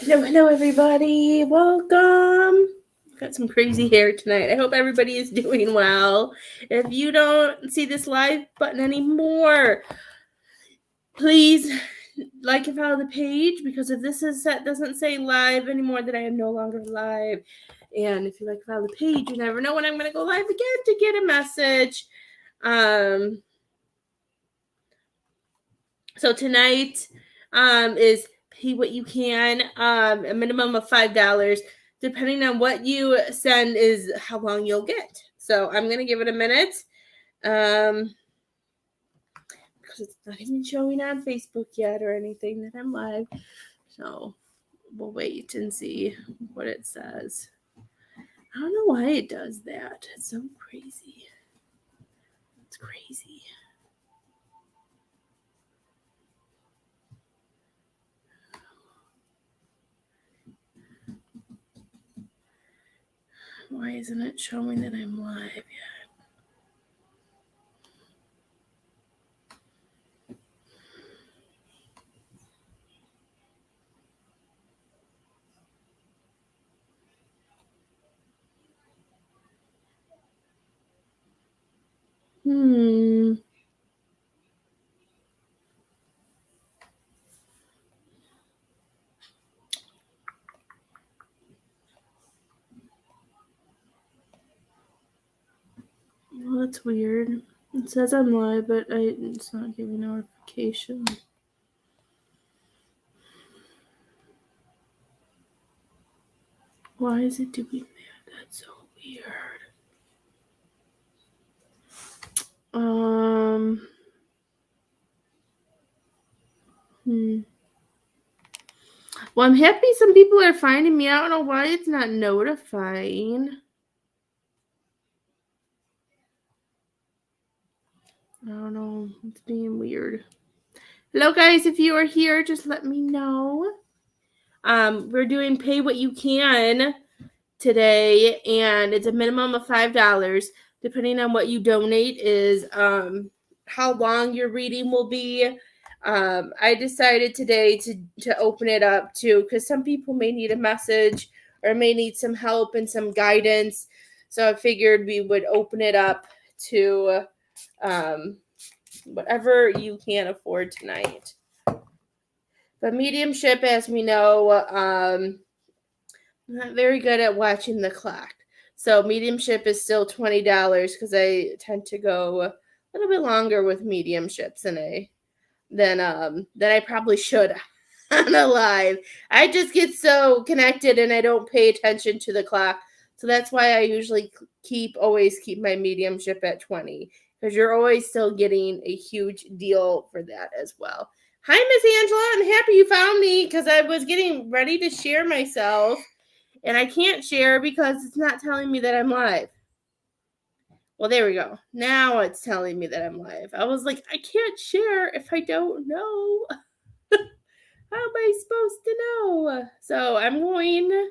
Hello, everybody. Welcome. Got some crazy hair tonight. I hope everybody is doing well. If you don't see this live button anymore, please like and follow the page, because if this is set doesn't say live anymore, then I am no longer live. And if you like follow the page, you never know when I'm going to go live again to get a message. So tonight is pay what you can, a minimum of $5. Depending on what you send is how long you'll get. So I'm going to give it a minute because it's not even showing on Facebook yet or anything that I'm live. So we'll wait and see what it says. I don't know why it does that. It's so crazy. It's crazy. Why isn't it showing that I'm live yet? Well, that's weird. It says I'm live, but it's not giving notification. Why is it doing that? That's so weird. Well, I'm happy some people are finding me. I don't know why it's not notifying. I don't know. It's being weird. Hello, guys. If you are here, just let me know. We're doing pay what you can today, and it's a minimum of $5. Depending on what you donate is how long your reading will be. I decided today to open it up too, because some people may need a message or may need some help and some guidance. So I figured we would open it up to whatever you can afford tonight. But mediumship, as we know, I'm not very good at watching the clock. So mediumship is still $20 because I tend to go a little bit longer with mediumships than I probably should on a live. I just get so connected and I don't pay attention to the clock. So that's why I usually always keep my mediumship at 20, because you're always still getting a huge deal for that as well. Hi, Miss Angela. I'm happy you found me because I was getting ready to share myself and I can't share because it's not telling me that I'm live. Well, there we go. Now it's telling me that I'm live. I was like, I can't share if I don't know. How am I supposed to know? So I'm going,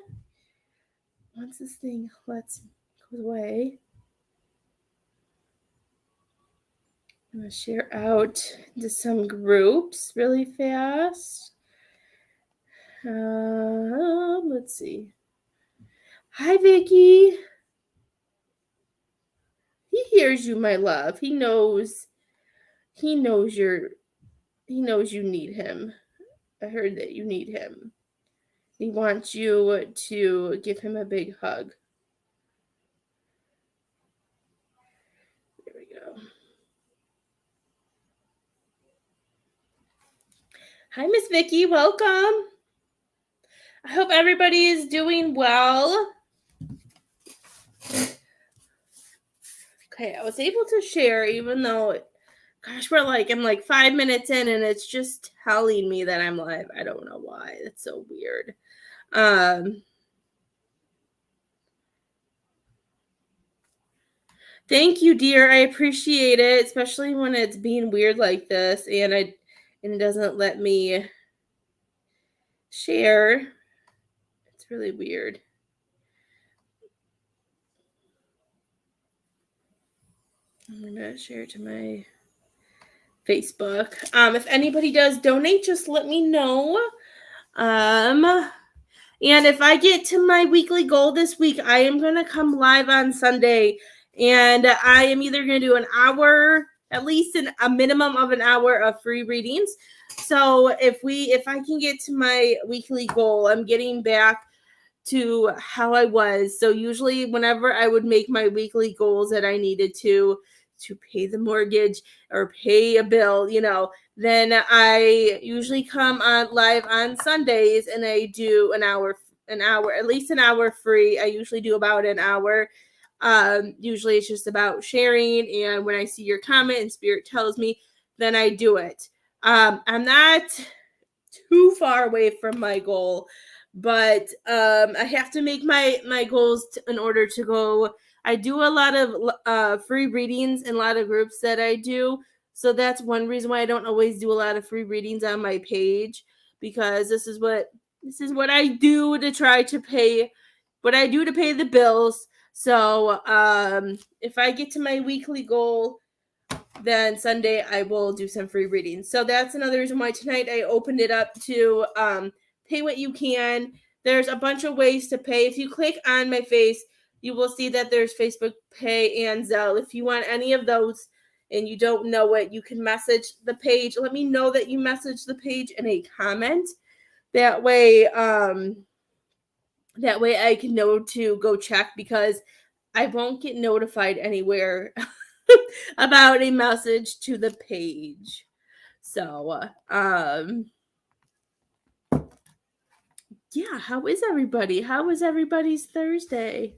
once this thing goes away, I'm going to share out to some groups really fast. Let's see. Hi, Vicky. He hears you, my love. He knows you need him. I heard that you need him. He wants you to give him a big hug. There we go. Hi, Miss Vicky. Welcome. I hope everybody is doing well. Okay, I was able to share even though, gosh, I'm like 5 minutes in and it's just telling me that I'm live. I don't know why. That's so weird. Thank you, dear. I appreciate it, especially when it's being weird like this and it doesn't let me share. It's really weird. I'm gonna share it to my Facebook. If anybody does donate, just let me know. And if I get to my weekly goal this week, I am going to come live on Sunday. And I am either going to do an hour, at least a minimum of an hour of free readings. So if I can get to my weekly goal, I'm getting back to how I was. So usually whenever I would make my weekly goals that I needed to pay the mortgage or pay a bill, then I usually come on live on Sundays and I do an hour, at least an hour free. I usually do about an hour. Usually it's just about sharing, and when I see your comment and spirit tells me, then I do it. I'm not too far away from my goal, but I have to make my goals in order to go. I do a lot of free readings in a lot of groups that I do, so that's one reason why I don't always do a lot of free readings on my page, because this is what I do to try to pay what I do to pay the bills. So if I get to my weekly goal, then Sunday I will do some free readings. So that's another reason why tonight I opened it up to pay what you can. There's a bunch of ways to pay. If you click on my face, you will see that there's Facebook Pay and Zelle. If you want any of those and you don't know it, you can message the page. Let me know that you message the page in a comment. That way I can know to go check, because I won't get notified anywhere about a message to the page. So, yeah, how is everybody? How was everybody's Thursday?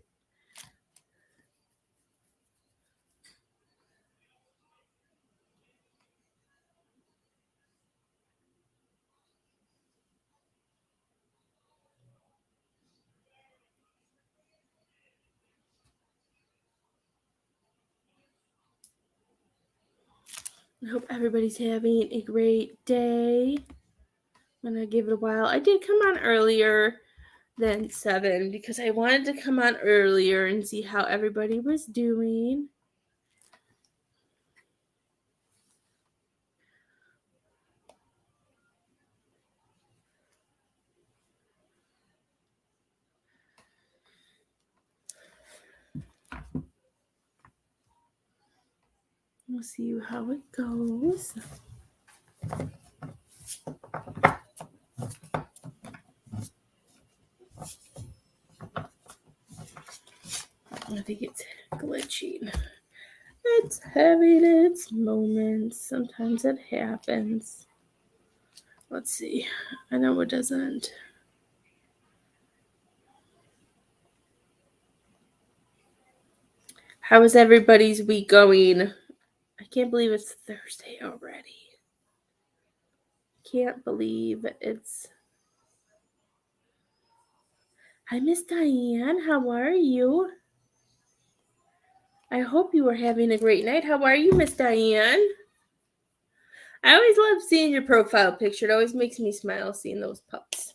I hope everybody's having a great day. I'm gonna give it a while. I did come on earlier than 7 because I wanted to come on earlier and see how everybody was doing. We'll see how it goes. I think it's glitching. It's having its moments. Sometimes it happens. Let's see. I know it doesn't. How is everybody's week going? I can't believe it's Thursday already. Can't believe it's... Hi, Miss Diane. How are you? I hope you are having a great night. How are you, Miss Diane? I always love seeing your profile picture. It always makes me smile seeing those pups.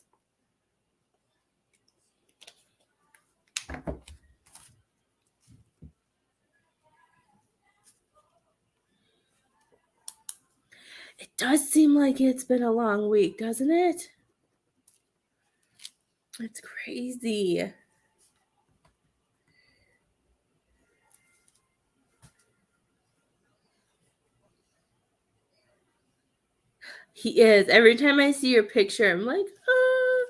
It does seem like it's been a long week, doesn't it? It's crazy. He is. Every time I see your picture, I'm like, oh.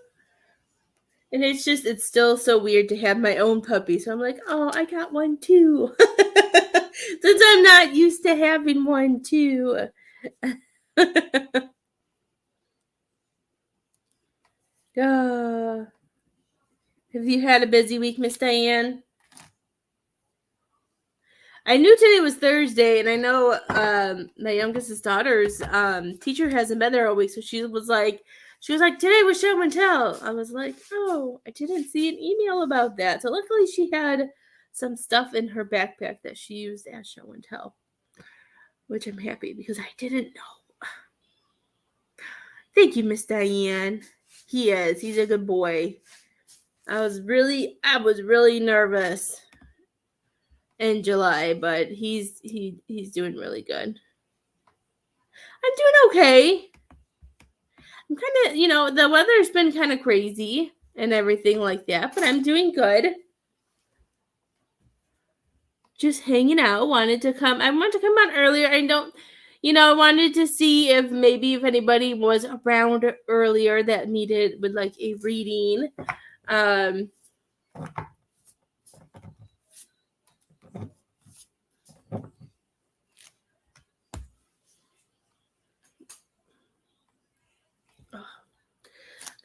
And it's still so weird to have my own puppy. So I'm like, oh, I got one too. Since I'm not used to having one too. Have you had a busy week, Miss Diane? I knew today was Thursday, and I know my youngest daughter's teacher hasn't been there all week, so she was like, today was show and tell. I was like, oh, I didn't see an email about that. So luckily she had some stuff in her backpack that she used as show and tell, which I'm happy because I didn't know. Thank you, Miss Diane. He's a good boy. I was really nervous in July, but he's doing really good. I'm doing okay. I'm kind of, the weather's been kind of crazy. and everything like that, but I'm doing good. Just hanging out. I wanted to come on earlier. I wanted to see if anybody was around earlier that would like a reading. Um,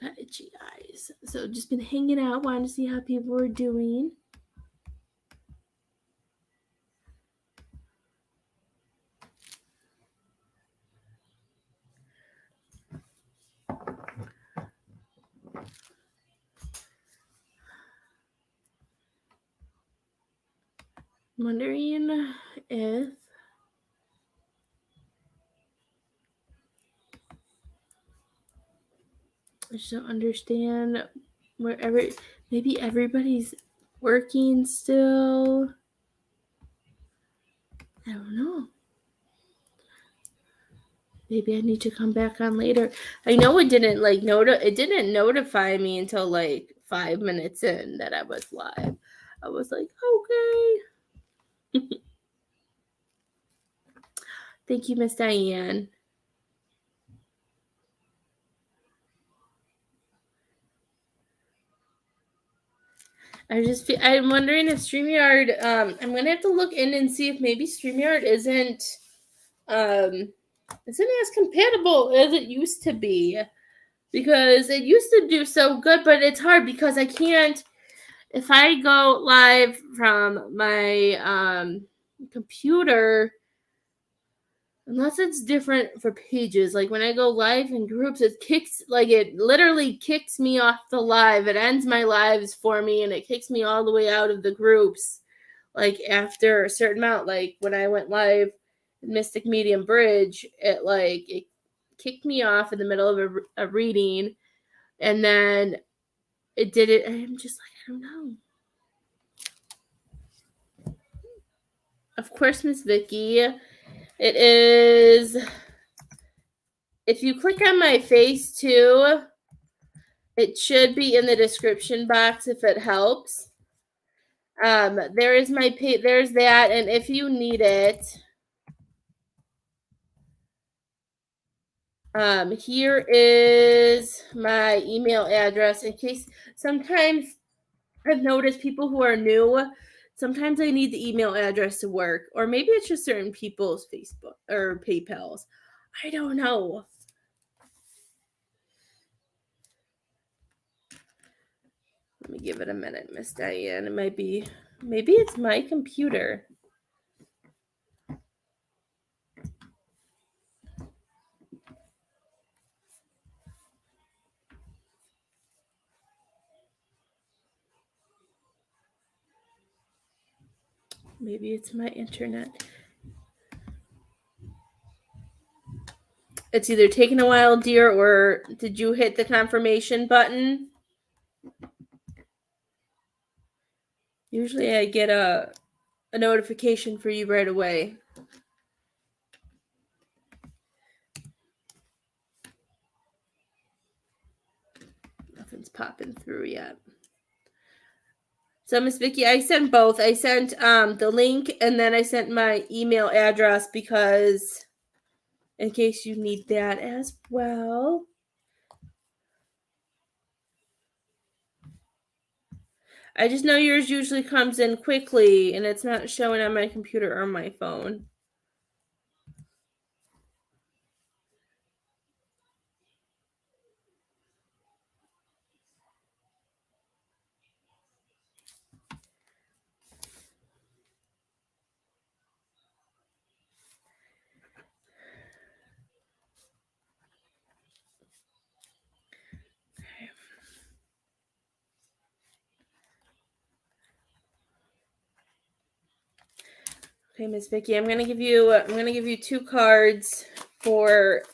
got itchy eyes. So just been hanging out, wanted to see how people were doing. Wondering if I just don't understand maybe everybody's working still. I don't know. Maybe I need to come back on later. I know it didn't notify me until like 5 minutes in that I was live. I was like, okay. Thank you, Miss Diane. I'm wondering if StreamYard, I'm gonna have to look in and see if maybe StreamYard isn't as compatible as it used to be. Because it used to do so good, but it's hard because I can't, if I go live from my computer, unless it's different for pages, like when I go live in groups, it literally kicks me off the live. It ends my lives for me and it kicks me all the way out of the groups. Like after a certain amount, like when I went live in Mystic Medium Bridge, it kicked me off in the middle of a reading, and then it did it. I'm just like, I don't know. Of course, Miss Vicky. It is. If you click on my face too, it should be in the description box if it helps. There is my page. There's that, and if you need it, here is my email address in case sometimes I've noticed people who are new, sometimes I need the email address to work, or maybe it's just certain people's Facebook or PayPal's. I don't know. Let me give it a minute, Miss Diane. It might be, maybe it's my computer. Maybe it's my internet. It's either taking a while, dear, or did you hit the confirmation button? Usually I get a notification for you right away. Nothing's popping through yet. So, Miss Vicky, I sent both. I sent the link and then I sent my email address because in case you need that as well. I just know yours usually comes in quickly and it's not showing on my computer or my phone. Okay, Miss Vicky, I'm gonna give you 2 cards for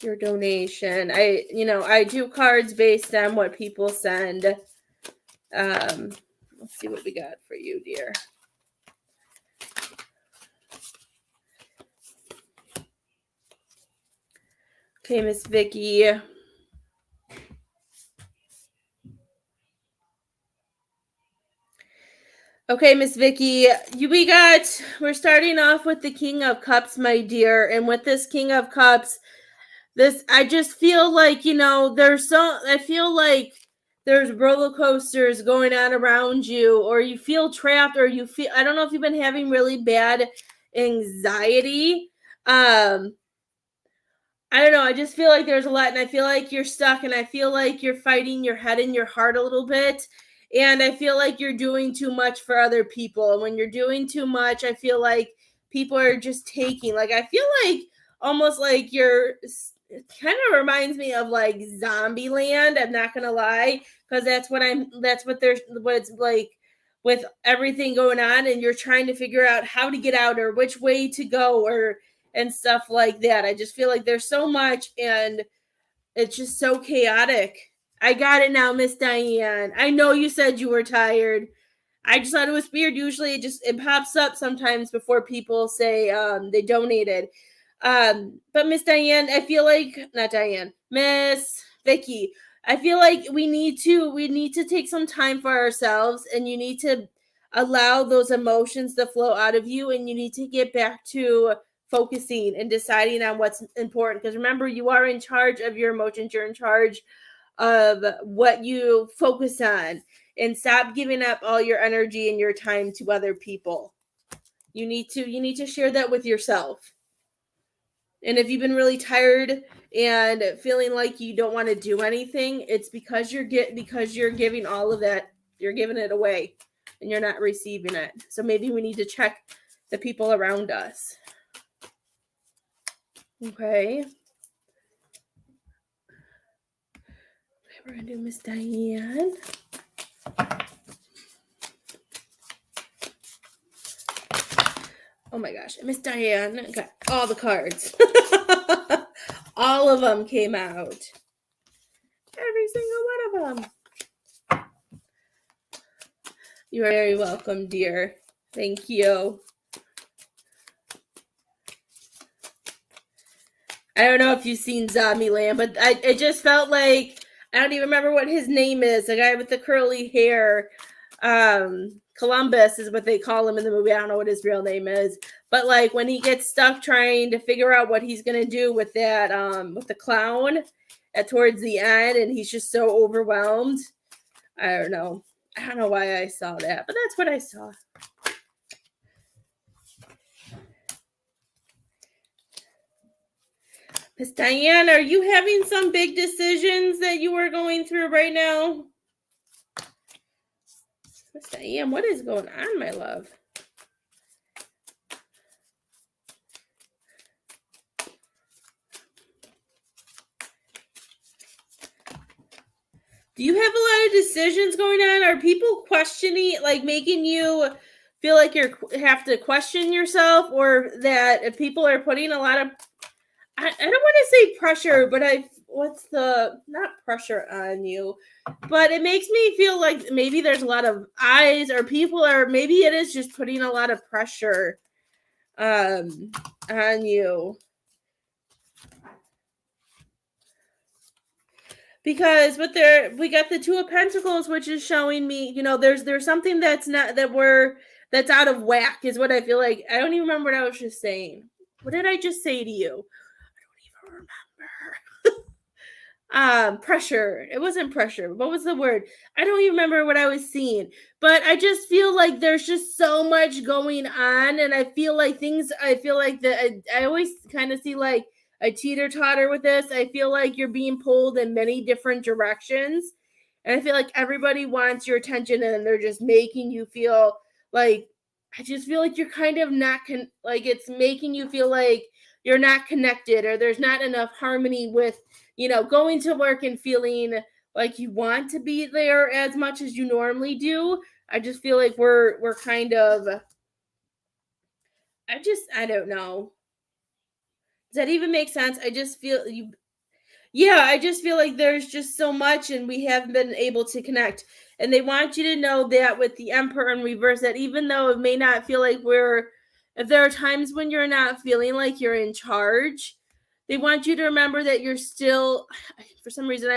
your donation. I do cards based on what people send. Let's see what we got for you, dear. Okay, Miss Vicky. Okay, Miss Vicky, we're starting off with the King of Cups, my dear. And with this King of Cups, I just feel like, I feel like there's roller coasters going on around you, or you feel trapped, or I don't know if you've been having really bad anxiety. I don't know. I just feel like there's a lot, and I feel like you're stuck, and I feel like you're fighting your head and your heart a little bit. And I feel like you're doing too much for other people. And when you're doing too much, I feel like people are just taking. Like, I feel like almost like it kind of reminds me of like Zombie Land. I'm not going to lie, because that's what it's like with everything going on. And you're trying to figure out how to get out or which way to go and stuff like that. I just feel like there's so much and it's just so chaotic. I got it now, Miss Diane. I know you said you were tired. I just thought it was weird. Usually it pops up sometimes before people say they donated. But Miss Diane, I feel like not Diane, Miss Vicky. I feel like we need to take some time for ourselves, and you need to allow those emotions to flow out of you, and you need to get back to focusing and deciding on what's important. Because remember, you are in charge of your emotions. You're in charge of what you focus on, and stop giving up all your energy and your time to other people. You need to share that with yourself. And if you've been really tired and feeling like you don't want to do anything, it's because you're giving all of that, you're giving it away and you're not receiving it. So maybe we need to check the people around us. Okay. We're going to do Miss Diane. Oh my gosh. Miss Diane got all the cards. All of them came out. Every single one of them. You are very welcome, dear. Thank you. I don't know if you've seen Zombieland, but it just felt like, I don't even remember what his name is. The guy with the curly hair. Columbus is what they call him in the movie. I don't know what his real name is. But like when he gets stuck trying to figure out what he's going to do with that, with the clown towards the end, and he's just so overwhelmed. I don't know why I saw that, but that's what I saw. Miss Diane, are you having some big decisions that you are going through right now? Miss Diane, what is going on, my love? Do you have a lot of decisions going on? Are people questioning, like making you feel like you have to question yourself, or that if people are putting a lot of, I don't want to say pressure, but not pressure on you, but it makes me feel like maybe there's a lot of eyes, or people are, maybe it is just putting a lot of pressure on you. Because we got the Two of Pentacles, which is showing me, there's something that's out of whack, is what I feel like. I don't even remember what I was just saying. What did I just say to you? I don't even remember. Pressure. It wasn't pressure. What was the word? I don't even remember what I was seeing. But I just feel like there's just so much going on, and I feel like I always kind of see like a teeter-totter with this. I feel like you're being pulled in many different directions. And I feel like everybody wants your attention, and they're just making you feel like, I just feel like you're kind of not, like it's making you feel like you're not connected, or there's not enough harmony with, going to work and feeling like you want to be there as much as you normally do. I just feel like we're kind of, I don't know. Does that even make sense? I just feel I just feel like there's just so much, and we haven't been able to connect. And they want you to know that with the Emperor in reverse, that even though it may not feel like if there are times when you're not feeling like you're in charge, they want you to remember that you're still, for some reason,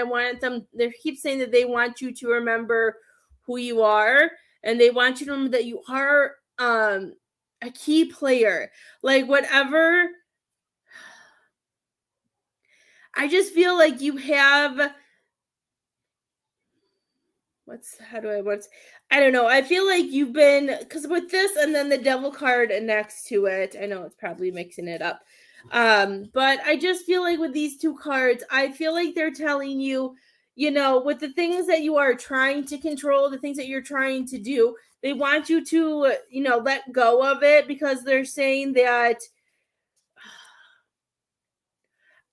they keep saying that they want you to remember who you are. and they want you to remember that you are a key player. Like whatever, I just feel like you have I don't know. I feel like you've been, because with this and then the devil card next to it, I know it's probably mixing it up. But I just feel like with these two cards, I feel like they're telling you, with the things that you are trying to control, the things that you're trying to do, they want you to, let go of it, because they're saying that,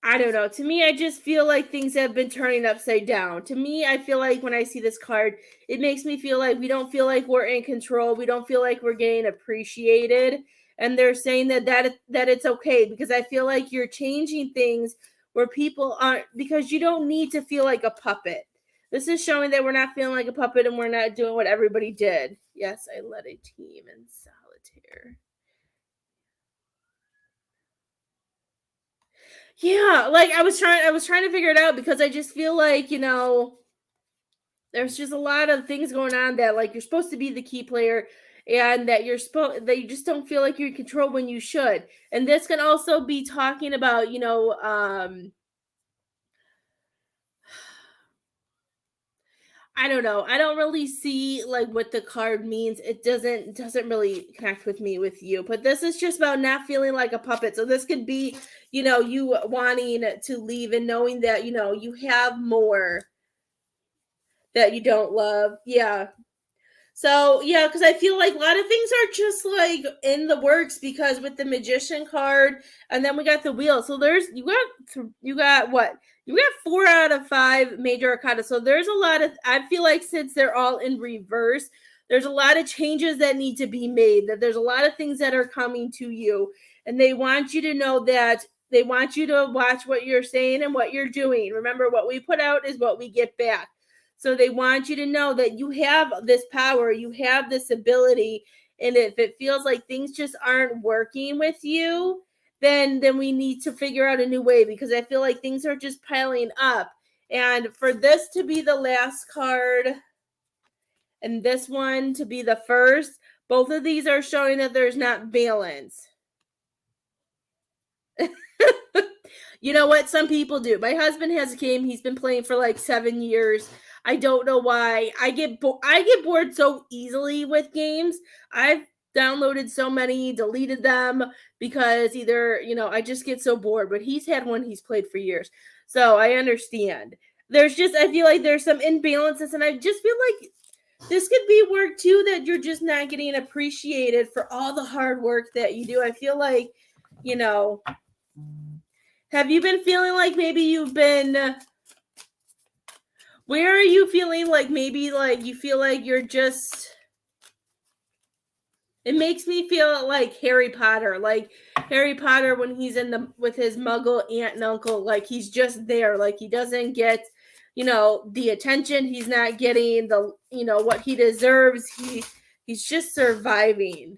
I don't know. To me, I just feel like things have been turning upside down. To me, I feel like when I see this card, it makes me feel like we don't feel like we're in control. We don't feel like we're getting appreciated. And they're saying that it's okay, because I feel like you're changing things where people aren't, because you don't need to feel like a puppet. This is showing that we're not feeling like a puppet and we're not doing what everybody did. Yes, I led a team in solitaire. Yeah, like I was trying to figure it out, because I just feel like, there's just a lot of things going on that, like, you're supposed to be the key player, and that that you just don't feel like you're in control when you should. And this can also be talking about, I don't know. I don't really see like what the card means. It doesn't really connect with me with you. But this is just about not feeling like a puppet. So this could be, you wanting to leave and knowing that, you have more that you don't love. Yeah. So yeah, because I feel like a lot of things are just like in the works, because with the magician card, and then we got the wheel. So you got what? You got 4 out of 5 major arcana. So there's a lot of, I feel like, since they're all in reverse, there's a lot of changes that need to be made. That there's a lot of things that are coming to you, and they want you to know that they want you to watch what you're saying and what you're doing. Remember, what we put out is what we get back. So they want you to know that you have this power, you have this ability, and if it feels like things just aren't working with you, then we need to figure out a new way, because I feel like things are just piling up. And for this to be the last card and this one to be the first, both of these are showing that there's not balance. You know what some people do? My husband has a game he's been playing for like 7 years. I don't know why. I get bored so easily with games. I've downloaded so many, deleted them, because either, I just get so bored. But he's had one he's played for years. So I understand. I feel like there's some imbalances, and I just feel like this could be work too, that you're just not getting appreciated for all the hard work that you do. I feel like, have you been feeling like maybe where are you feeling like maybe like you feel like you're just, it makes me feel like Harry Potter when he's with his muggle aunt and uncle, like he's just there, like he doesn't get, the attention, he's not getting the, what he deserves, he's just surviving.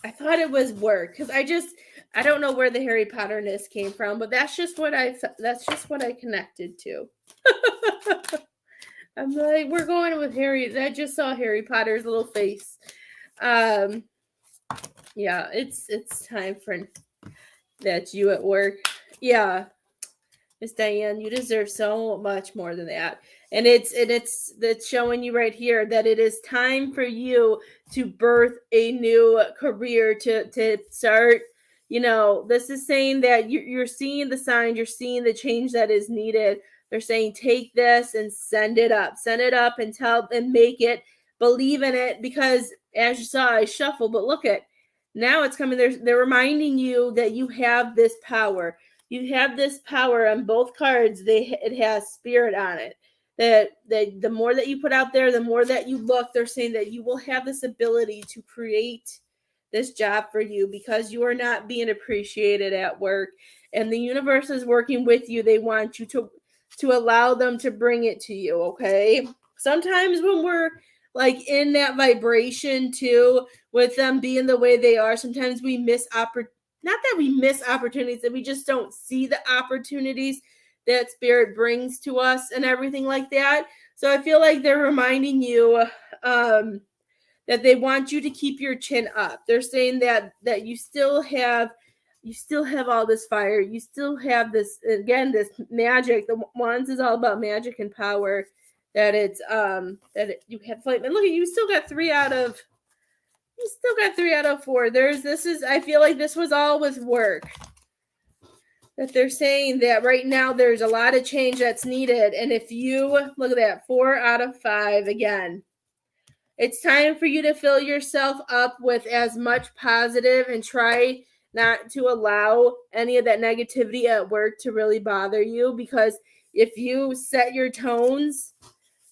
I thought it was work, because I don't know where the Harry Potterness came from, but that's just what I connected to. I'm like, we're going with Harry. I just saw Harry Potter's little face. Yeah, it's time for that you at work. Yeah, Miss Diane, you deserve so much more than that. And it's showing you right here that it is time for you to birth a new career, to start. This is saying that you're seeing the signs, you're seeing the change that is needed. They're saying take this and send it up and make it, believe in it, because as you saw, I shuffle, but look at now it's coming. They're reminding you that you have this power. You have this power on both cards. It has spirit on it. That the more that you put out there, the more that you look, they're saying that you will have this ability to create this job for you, because you are not being appreciated at work, and the universe is working with you. They want you to allow them to bring it to you. Okay. Sometimes when we're like in that vibration too, with them being the way they are, sometimes we not that we miss opportunities, that we just don't see the opportunities that spirit brings to us and everything like that. So I feel like they're reminding you that they want you to keep your chin up. They're saying that you still have all this fire. You still have this, again, this magic. The wands is all about magic and power. That it's you have flame. And look at you still got 3 out of 4. I feel like this was all with work. That they're saying that right now there's a lot of change that's needed. And if you look at that, 4 out of 5 again. It's time for you to fill yourself up with as much positive and try not to allow any of that negativity at work to really bother you, because if you set your tones,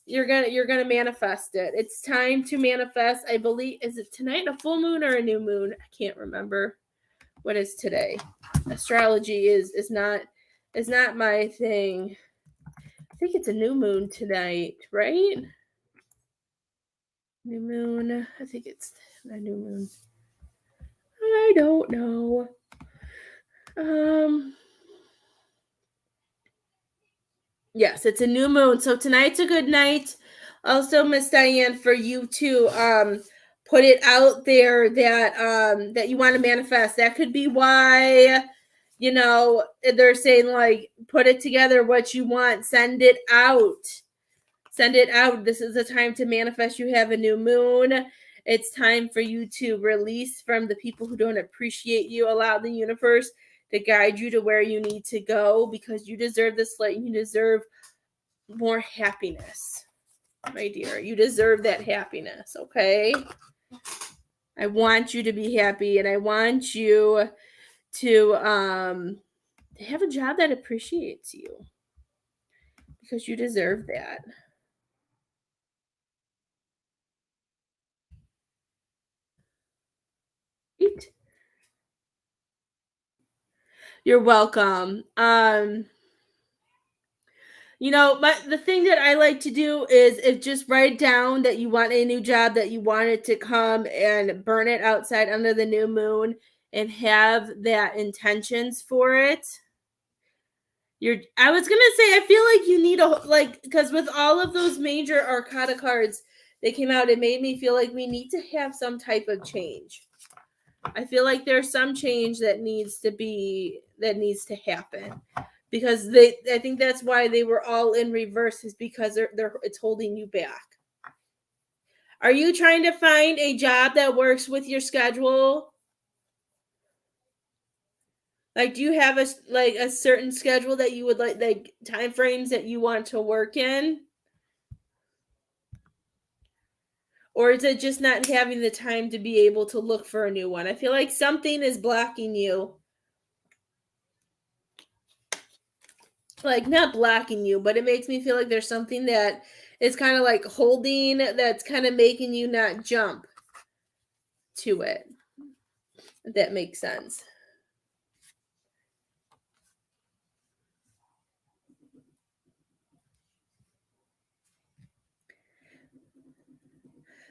you're gonna manifest it. It's time to manifest. I believe, is it tonight a full moon or a new moon? I can't remember what is today. Astrology is not my thing. I think it's a new moon tonight, right? New moon. I think it's a new moon. I don't know. Yes, it's a new moon. So tonight's a good night. Also, Miss Diane, for you to put it out there that you want to manifest. That could be why, they're saying, like, put it together what you want, send it out. Send it out. This is the time to manifest. You have a new moon. It's time for you to release from the people who don't appreciate you. Allow the universe to guide you to where you need to go, because you deserve this light. You deserve more happiness, my dear. You deserve that happiness, okay? I want you to be happy, and I want you to have a job that appreciates you, because you deserve that. Right? You're welcome. The thing that I like to do is just write down that you want a new job, that you want it to come, and burn it outside under the new moon, and have that intentions for it. I was gonna say, I feel like you need because with all of those major arcana cards that came out, it made me feel like we need to have some type of change. I feel like there's some change that needs to happen, because I think that's why they were all in reverse, is because it's holding you back. Are you trying to find a job that works with your schedule? Like, do you have a certain schedule that you would like time frames that you want to work in? Or is it just not having the time to be able to look for a new one? I feel like something is blocking you. Like, not blocking you, but it makes me feel like there's something that is kind of like that's kind of making you not jump to it. If that makes sense.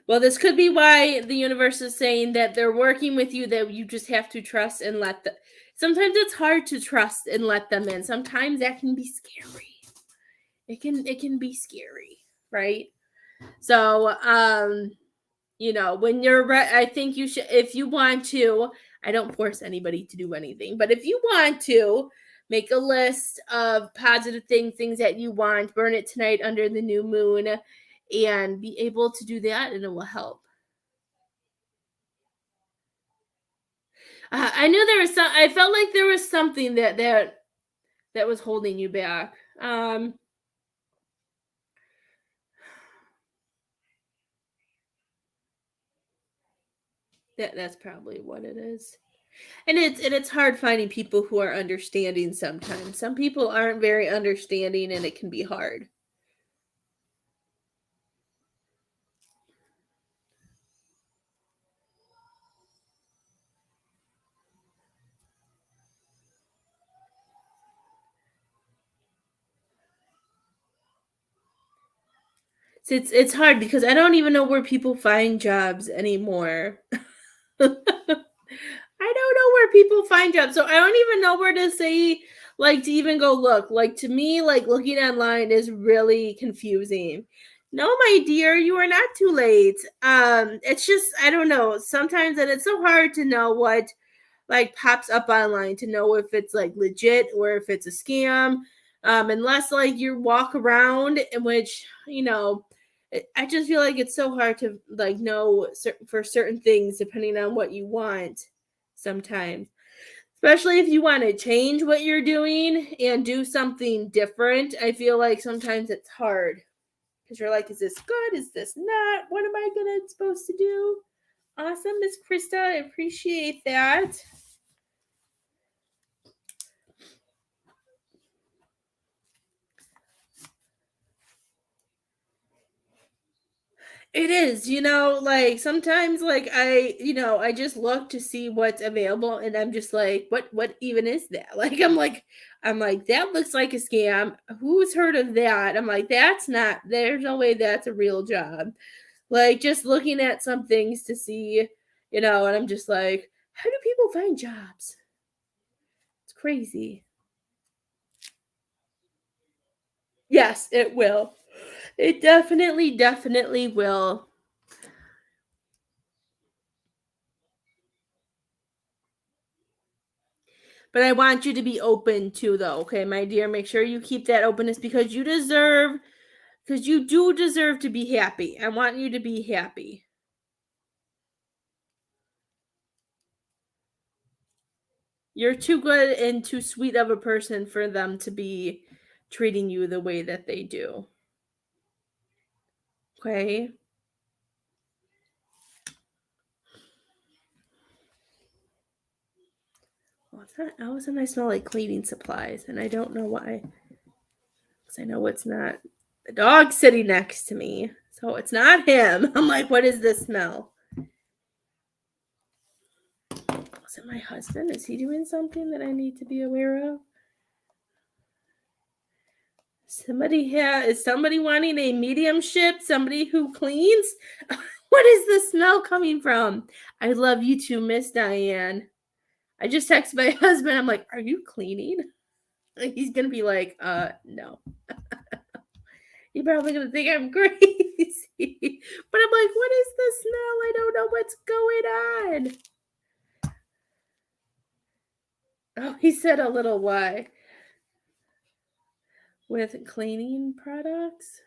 Well, this could be why the universe is saying that they're working with you, that you just have to trust and let them. Sometimes it's hard to trust and let them in. Sometimes that can be scary. It can be scary, right? So, when you're I think you should, if you want to, I don't force anybody to do anything, but if you want to, make a list of positive things that you want, burn it tonight under the new moon, and be able to do that, and it will help. I knew there was I felt like there was something that was holding you back. That's probably what it is. And it's hard finding people who are understanding sometimes. Some people aren't very understanding, and it can be hard. It's hard because I don't even know where people find jobs anymore. I don't know where people find jobs. So I don't even know where to say, like to even go look. Like to me, like looking online is really confusing. No, my dear, you are not too late. It's just I don't know. Sometimes and it's so hard to know what like pops up online to know if it's like legit or if it's a scam. Unless like you walk around in which, I just feel like it's so hard to like know for certain things depending on what you want sometimes. Especially if you want to change what you're doing and do something different. I feel like sometimes it's hard because you're like, is this good? Is this not? What am I supposed to do? Awesome, Miss Krista. I appreciate that. It is, like sometimes like I just look to see what's available and I'm just like, what even is that? I'm like, that looks like a scam. Who's heard of that? I'm like, there's no way that's a real job. Like just looking at some things to see, and I'm just like, how do people find jobs? It's crazy. Yes, it will. It definitely will. But I want you to be open too, though, okay, my dear? Make sure you keep that openness because you do deserve to be happy. I want you to be happy. You're too good and too sweet of a person for them to be treating you the way that they do. Okay? Well, it's not. All of a sudden, I smell like cleaning supplies, and I don't know why. Because I know it's not. The dog's sitting next to me, so it's not him. I'm like, what is this smell? Is it my husband? Is he doing something that I need to be aware of? Is somebody wanting a mediumship? Somebody who cleans? What is the smell coming from? I love you too, Miss Diane. I just texted my husband. I'm like, are you cleaning? He's gonna be like, no. You're probably gonna think I'm crazy. But I'm like, what is the smell? I don't know what's going on. Oh, he said a little why. With cleaning products?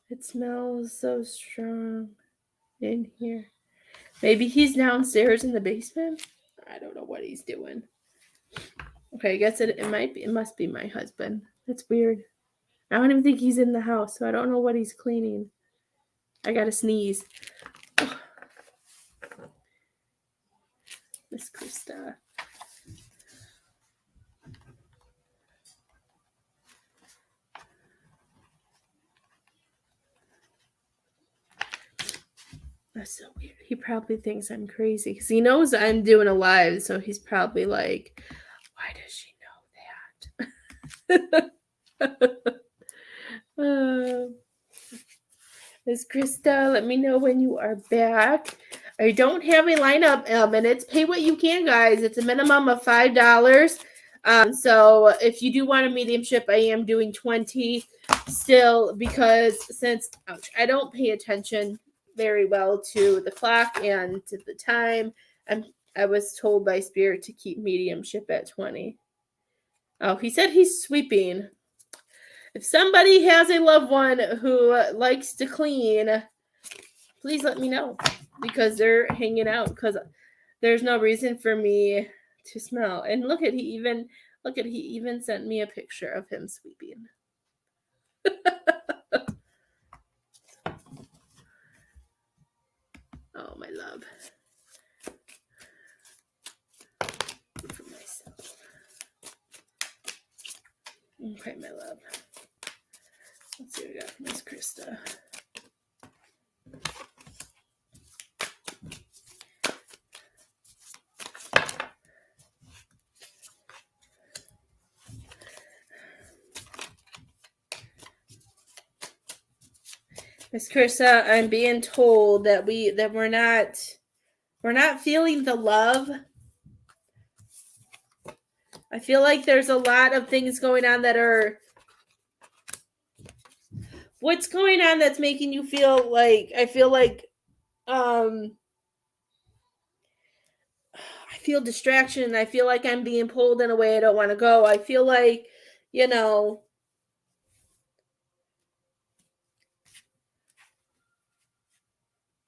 It smells so strong in here. Maybe he's downstairs in the basement. I don't know what he's doing. Okay, I guess it must be my husband. That's weird. I don't even think he's in the house, so I don't know what he's cleaning. I gotta sneeze. Miss Krista. That's so weird. He probably thinks I'm crazy because he knows I'm doing a live, so he's probably like, why does she know that? Miss Krista, let me know when you are back. I don't have a lineup, and it's pay what you can, guys. It's a minimum of $5. So if you do want a mediumship, I am doing 20 still because since I don't pay attention very well to the clock and to the time, I was told by Spirit to keep mediumship at 20. Oh, he said he's sweeping. If somebody has a loved one who likes to clean, please let me know because they're hanging out because there's no reason for me to smell. And he even sent me a picture of him sweeping. Oh, my love. For myself. Okay, my love. Let's see what we got from Miss Krista. Miss Krista, I'm being told that we're not feeling the love I feel like there's a lot of things going on that are, what's going on that's making you feel like, I feel like, I feel distraction. I feel like I'm being pulled in a way I don't want to go. I feel like, you know,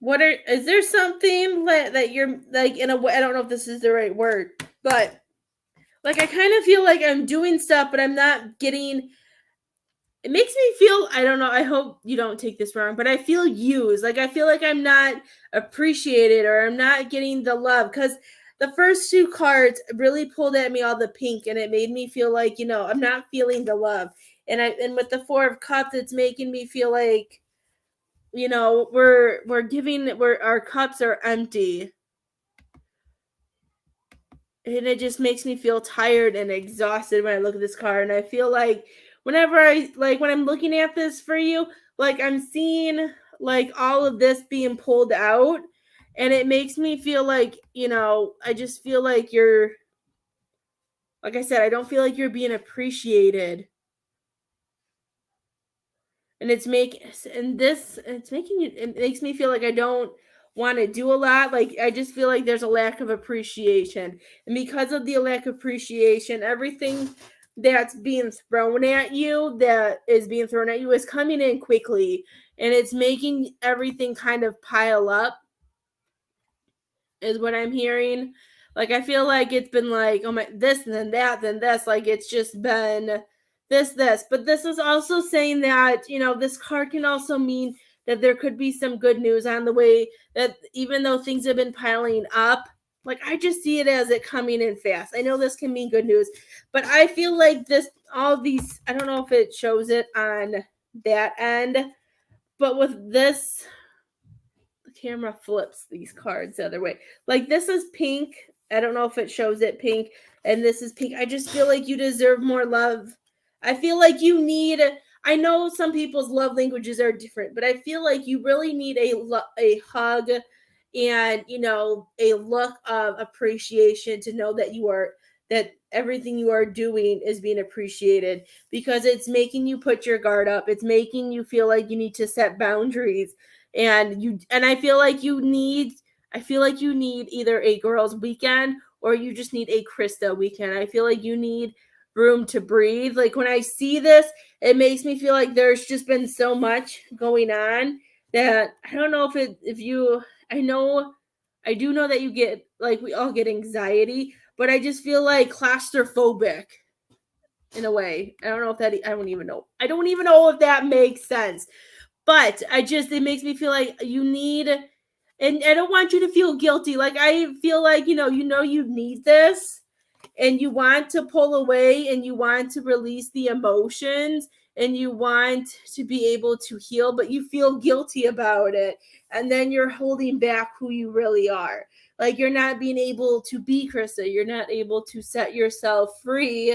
is there something that you're like, in a way, I don't know if this is the right word, but like, I kind of feel like I'm doing stuff, but I'm not getting, it makes me feel, I don't know, I hope you don't take this wrong, but I feel used. Like, I feel like I'm not appreciated, or I'm not getting the love, because the first two cards really pulled at me all the pink, and it made me feel like, I'm not feeling the love. And with the Four of Cups, it's making me feel like, we're our cups are empty. And it just makes me feel tired and exhausted when I look at this card. And I feel like when I'm looking at this for you, like, I'm seeing like all of this being pulled out, and it makes me feel like, I just feel like like I said, I don't feel like you're being appreciated. And it makes me feel like I don't want to do a lot. Like, I just feel like there's a lack of appreciation. And because of the lack of appreciation, everything that's being thrown at you, is coming in quickly, and it's making everything kind of pile up, is what I'm hearing. Like, I feel like it's been like, oh my, this and then that, then this. Like, it's just been this. But this is also saying that, this card can also mean that there could be some good news on the way, that even though things have been piling up, like, I just see it as it coming in fast. I know this can mean good news, but I feel like all these, I don't know if it shows it on that end, but with this, camera flips these cards the other way. Like, this is pink. I don't know if it shows it pink, and this is pink. I just feel like you deserve more love. I feel like you need. I know some people's love languages are different, but I feel like you really need a hug, and a look of appreciation to know that everything you are doing is being appreciated, because it's making you put your guard up. It's making you feel like you need to set boundaries, and I feel like you need either a girls' weekend, or you just need a Krista weekend. I feel like you need room to breathe. Like, when I see this, it makes me feel like there's just been so much going on that I don't know I do know that you get, like, we all get anxiety, but I just feel like claustrophobic in a way. I don't even know. I don't even know if that makes sense. But it makes me feel like you need, and I don't want you to feel guilty. Like, I feel like, you need this, and you want to pull away, and you want to release the emotions, and you want to be able to heal, but you feel guilty about it. And then you're holding back who you really are. Like, you're not being able to be Krista. You're not able to set yourself free.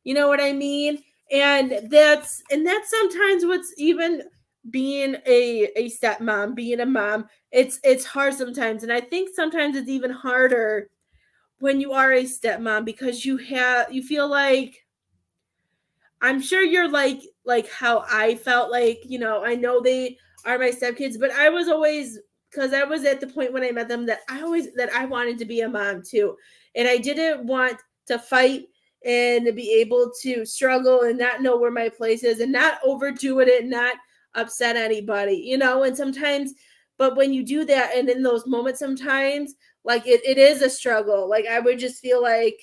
You know what I mean? And that's sometimes what's even being a stepmom, being a mom, it's hard sometimes. And I think sometimes it's even harder when you are a stepmom, because you feel like, I'm sure you're like how I felt, like, I know they are my stepkids, but I was always, because I was at the point when I met them that I wanted to be a mom too. And I didn't want to fight and to be able to struggle and not know where my place is, and not overdo it and not upset anybody, and sometimes, but when you do that, and in those moments, sometimes, like, it is a struggle. Like, I would just feel like,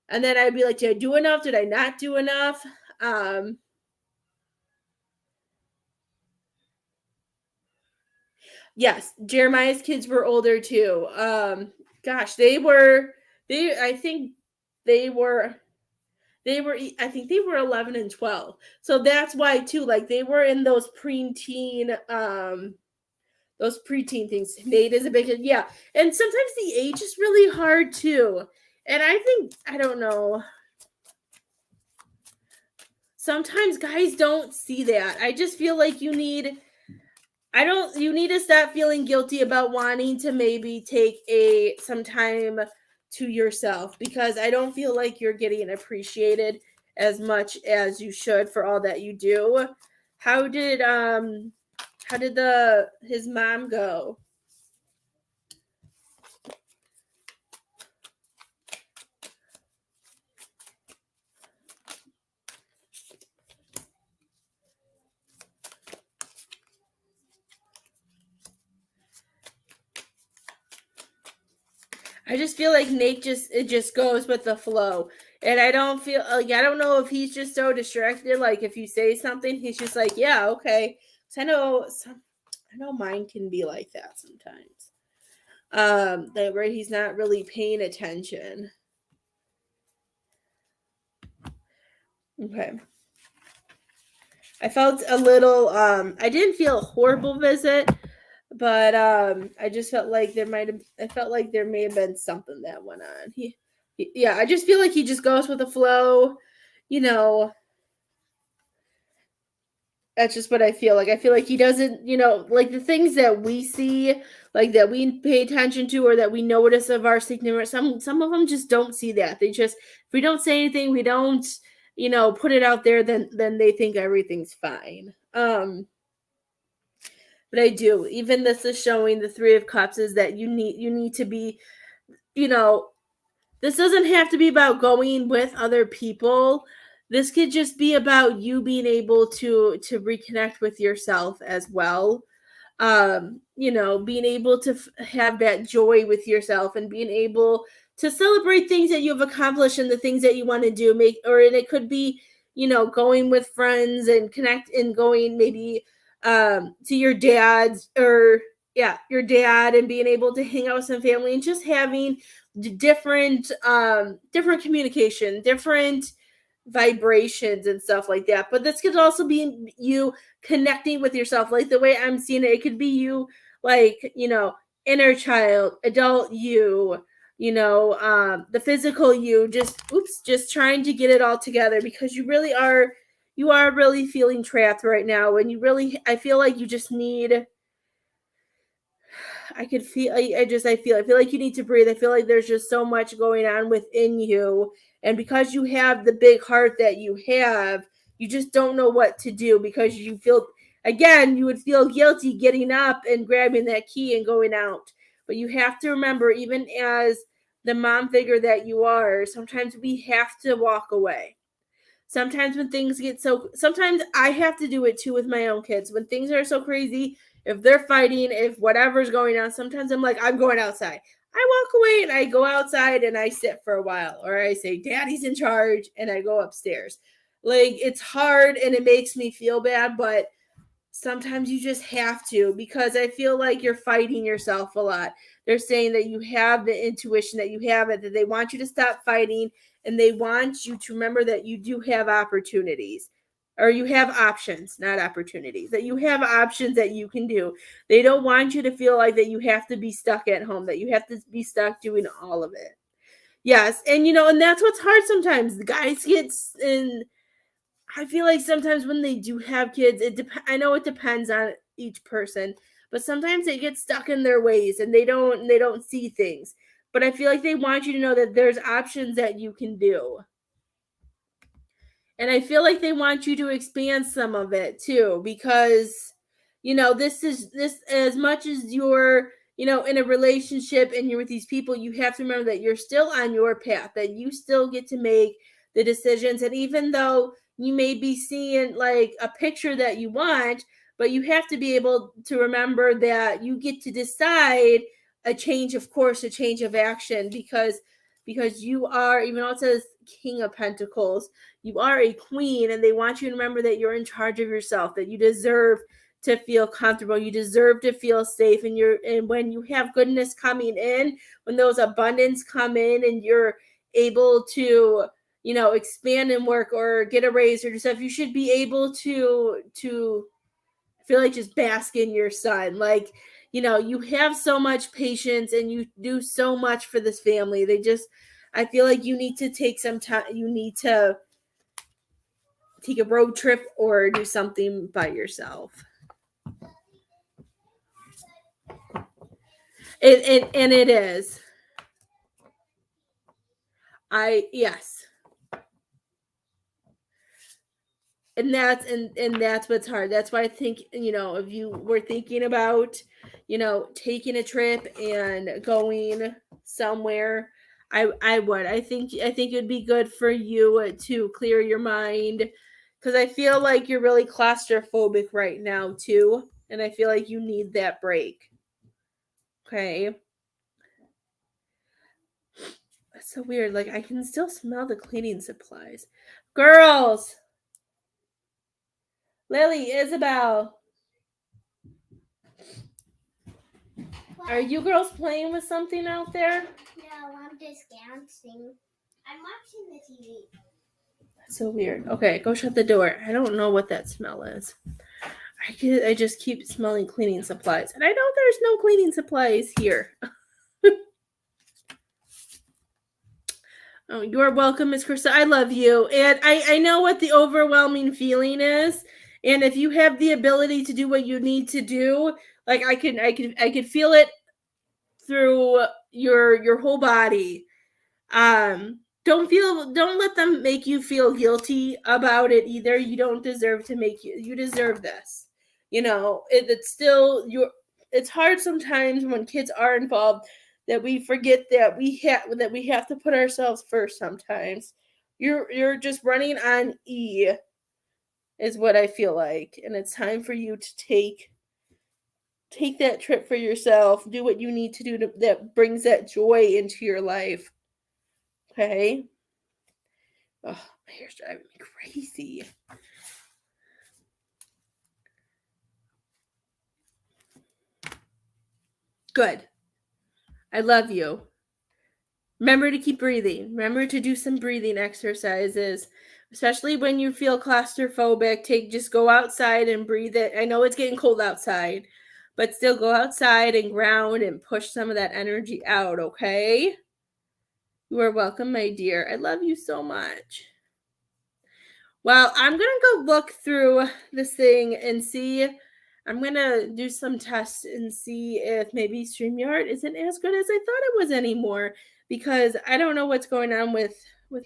and then I'd be like, did I do enough? Did I not do enough? Yes, Jeremiah's kids were older too. Gosh, I think they were, I think they were 11 and 12. So that's why too, like, they were in those preteen things. Nate is a big, yeah. And sometimes the age is really hard too. And I don't know. Sometimes guys don't see that. I just feel like you need to stop feeling guilty about wanting to maybe take some time to yourself, because I don't feel like you're getting appreciated as much as you should for all that you do. How did his mom go? I just feel like Nate just goes with the flow. And I don't feel like, I don't know if he's just so distracted. Like if you say something, he's just like, yeah, okay. So I know mine can be like that sometimes. That where he's not really paying attention. Okay. I felt a little I didn't feel a horrible visit, but I just felt like I felt like there may have been something that went on. Yeah, I just feel like he just goes with the flow, you know. That's just what I feel like. I feel like he doesn't, like the things that we see, like that we pay attention to or that we notice of our significant. Some of them just don't see that. They just, if we don't say anything, we don't, put it out there, then they think everything's fine. But I do. Even this is showing the Three of Cups is that you need to be, you know, this doesn't have to be about going with other people. This could just be about you being able to reconnect with yourself as well. Being able to have that joy with yourself and being able to celebrate things that you've accomplished and the things that you want to do. And it could be, going with friends and connect and going maybe to your dad's or yeah, your dad, and being able to hang out with some family and just having different communication, different vibrations and stuff like that. But this could also be you connecting with yourself, like the way I'm seeing it. It could be you, like, inner child, adult you, the physical you, just trying to get it all together, because you are really feeling trapped right now, and I feel like you just need, I could feel I feel like you need to breathe. I feel like there's just so much going on within you, and because you have the big heart that you have, you just don't know what to do, because you feel, again, you would feel guilty getting up and grabbing that key and going out. But you have to remember, even as the mom figure that you are, sometimes we have to walk away. Sometimes when things get sometimes I have to do it too with my own kids. When things are so crazy, if they're fighting, if whatever's going on, sometimes I'm like, I'm going outside. I walk away and I go outside and I sit for a while, or I say, Daddy's in charge, and I go upstairs. Like, it's hard and it makes me feel bad, but sometimes you just have to, because I feel like you're fighting yourself a lot. They're saying that you have the intuition, that you have it, that they want you to stop fighting, and they want you to remember that you do have opportunities, or you have options, not opportunities, that you have options that you can do. They don't want you to feel like that you have to be stuck at home, that you have to be stuck doing all of it. Yes, and that's what's hard sometimes. The guys get in. I feel like sometimes when they do have kids, I know it depends on each person, but sometimes they get stuck in their ways and they don't see things. But I feel like they want you to know that there's options that you can do. And I feel like they want you to expand some of it too, because this, as much as you're, in a relationship and you're with these people, you have to remember that you're still on your path, that you still get to make the decisions. And even though you may be seeing like a picture that you want, but you have to be able to remember that you get to decide a change of course, a change of action, because you are, even though it says King of Pentacles, you are a queen, and they want you to remember that you're in charge of yourself, that you deserve to feel comfortable, you deserve to feel safe, and when you have goodness coming in, when those abundance come in and you're able to expand and work or get a raise or do stuff, you should be able to feel like just bask in your sun. Like, you have so much patience and you do so much for this family. I feel like you need to take some time. You need to take a road trip or do something by yourself. And it is. Yes. And that's what's hard. That's why I think, if you were thinking about, taking a trip and going somewhere, I would. I think it'd be good for you to clear your mind, because I feel like you're really claustrophobic right now too, and I feel like you need that break. Okay. That's so weird. Like, I can still smell the cleaning supplies. Girls, Lily, Isabel, are you girls playing with something out there? No, I'm just dancing. I'm watching the TV. That's so weird. Okay, go shut the door. I don't know what that smell is. I just keep smelling cleaning supplies. And I know there's no cleaning supplies here. Oh, you're welcome, Miss Krista. I love you. And I know what the overwhelming feeling is. And if you have the ability to do what you need to do, like I could feel it through your whole body. Don't let them make you feel guilty about it either. You don't deserve to you deserve this. It's still it's hard sometimes when kids are involved, that we forget that we have to put ourselves first sometimes. You're just running on E, is what I feel like, and it's time for you to take that trip for yourself. Do what you need to do that brings that joy into your life. Okay? Oh, my hair's driving me crazy. Good. I love you. Remember to keep breathing. Remember to do some breathing exercises, especially when you feel claustrophobic. Just go outside and breathe it. I know it's getting cold outside, but still go outside and ground and push some of that energy out, okay? You are welcome, my dear. I love you so much. Well, I'm going to go look through this thing and see. I'm going to do some tests and see if maybe StreamYard isn't as good as I thought it was anymore, because I don't know what's going on with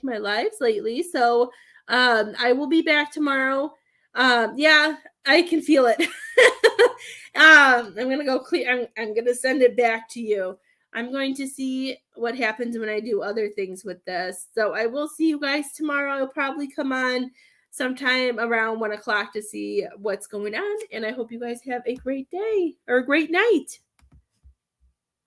my lives lately. So I will be back tomorrow. Yeah, I can feel it. I'm going to go clear. I'm going to send it back to you. I'm going to see what happens when I do other things with this. So I will see you guys tomorrow. I'll probably come on sometime around 1 o'clock to see what's going on. And I hope you guys have a great day or a great night.